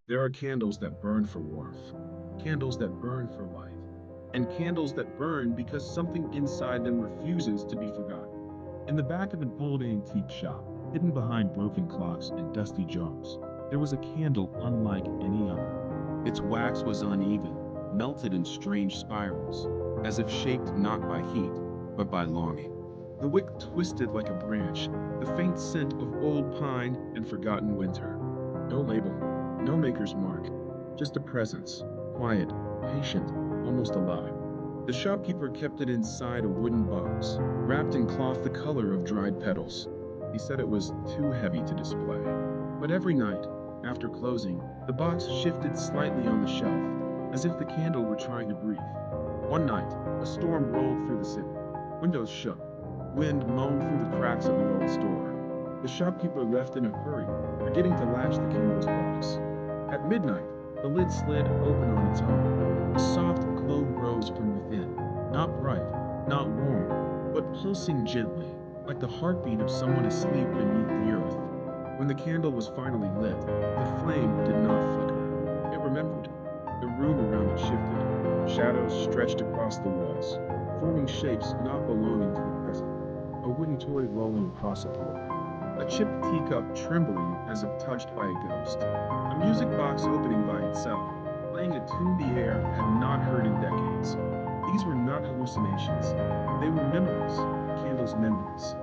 There are candles that burn for warmth, candles that burn for light, and candles that burn because something inside them refuses to be forgotten. In the back of an old antique shop, hidden behind broken clocks and dusty jars, there was a candle unlike any other. Its wax was uneven, melted in strange spirals, as if shaped not by heat, but by longing. The wick twisted like a branch, the faint scent of old pine and forgotten winter. No label, no maker's mark, just a presence, quiet, patient, almost alive. The shopkeeper kept it inside a wooden box, wrapped in cloth the color of dried petals. He said it was too heavy to display. But every night, after closing, the box shifted slightly on the shelf, as if the candle were trying to breathe. One night, a storm rolled through the city. Windows shook. Wind moaned through the cracks of the old store. The shopkeeper left in a hurry, forgetting to latch the candle's box. At midnight, the lid slid open on its own. A soft glow rose from within, not bright, not warm, but pulsing gently, like the heartbeat of someone asleep beneath the earth. When the candle was finally lit, the flame did not flicker. It remembered. The room around it shifted. Shadows stretched across the walls, forming shapes not belonging to the present. A wooden toy rolling across a floor. A chipped teacup trembling as if touched by a ghost. A music box opening by itself, playing a tune the air had not heard in decades. These were not hallucinations. They were memories, the candle's memories.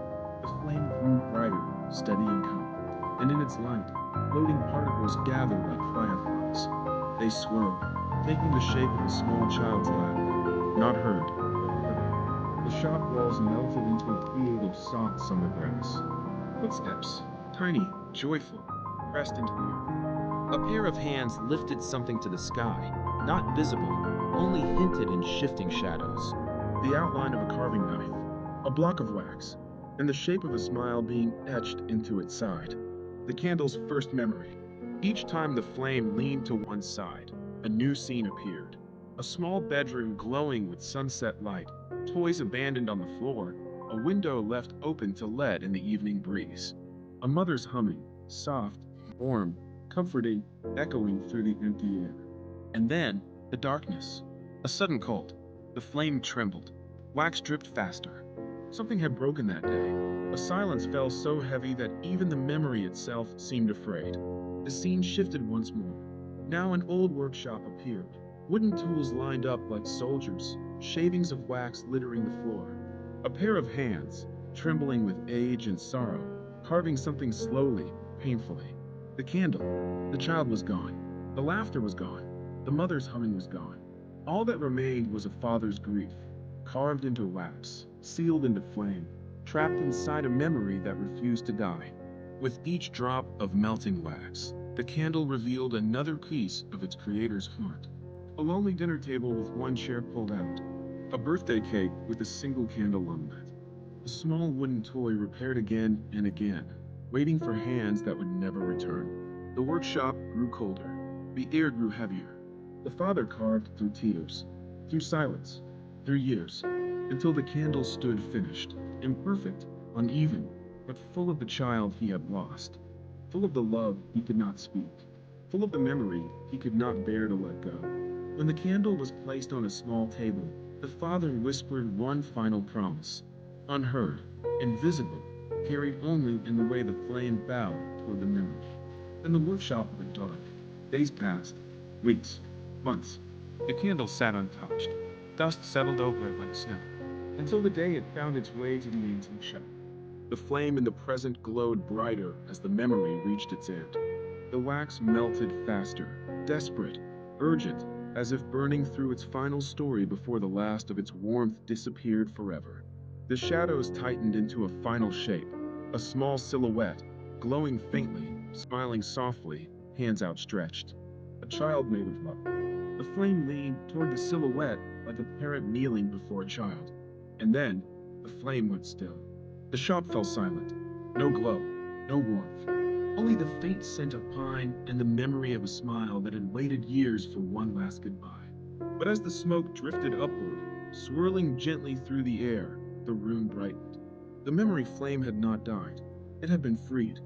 The flame grew brighter, steady and calm, and in its light, floating particles gathered like fireflies. They swirled, taking the shape of a small child's laugh, not heard, but felt. The shop walls melted into a field of soft summer grass. Footsteps, tiny, joyful, pressed into the earth. A pair of hands lifted something to the sky, not visible, only hinted in shifting shadows. The outline of a carving knife, a block of wax, and the shape of a smile being etched into its side. The candle's first memory. Each time the flame leaned to one side, a new scene appeared. A small bedroom glowing with sunset light, toys abandoned on the floor, a window left open to let in the evening breeze. A mother's humming, soft, warm, comforting, echoing through the empty air. And then, the darkness. A sudden cold. The flame trembled. Wax dripped faster. Something had broken that day. A silence fell so heavy that even the memory itself seemed afraid. The scene shifted once more. Now an old workshop appeared. Wooden tools lined up like soldiers, shavings of wax littering the floor. A pair of hands, trembling with age and sorrow, carving something slowly, painfully. The candle. The child was gone. The laughter was gone. The mother's humming was gone. All that remained was a father's grief, carved into wax, sealed into flame, trapped inside a memory that refused to die. With each drop of melting wax, the candle revealed another piece of its creator's heart. A lonely dinner table with one chair pulled out. A birthday cake with a single candle unlit. A small wooden toy repaired again and again, waiting for hands that would never return. The workshop grew colder. The air grew heavier. The father carved through tears, through silence, through years, until the candle stood finished, imperfect, uneven, but full of the child he had lost, full of the love he could not speak, full of the memory he could not bear to let go. When the candle was placed on a small table, the father whispered one final promise, unheard, invisible, carried only in the way the flame bowed toward the memory. Then the workshop went dark. Days passed, weeks, months. The candle sat untouched. Dust settled over it like snow, until the day it found its way to the antique shop. The flame in the present glowed brighter as the memory reached its end. The wax melted faster, desperate, urgent, as if burning through its final story before the last of its warmth disappeared forever. The shadows tightened into a final shape, a small silhouette, glowing faintly, smiling softly, hands outstretched. A child made of love. The flame leaned toward the silhouette like a parent kneeling before a child. And then, the flame went still. The shop fell silent. No glow, no warmth. Only the faint scent of pine and the memory of a smile that had waited years for one last goodbye. But as the smoke drifted upward, swirling gently through the air, the room brightened. The memory flame had not died. It had been freed.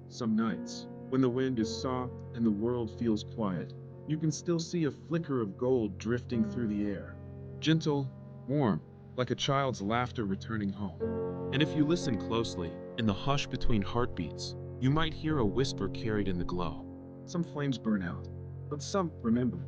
Some nights. When the wind is soft and the world feels quiet, you can still see a flicker of gold drifting through the air. Gentle, warm, like a child's laughter returning home. And if you listen closely, in the hush between heartbeats, you might hear a whisper carried in the glow. Some flames burn out, but some remember.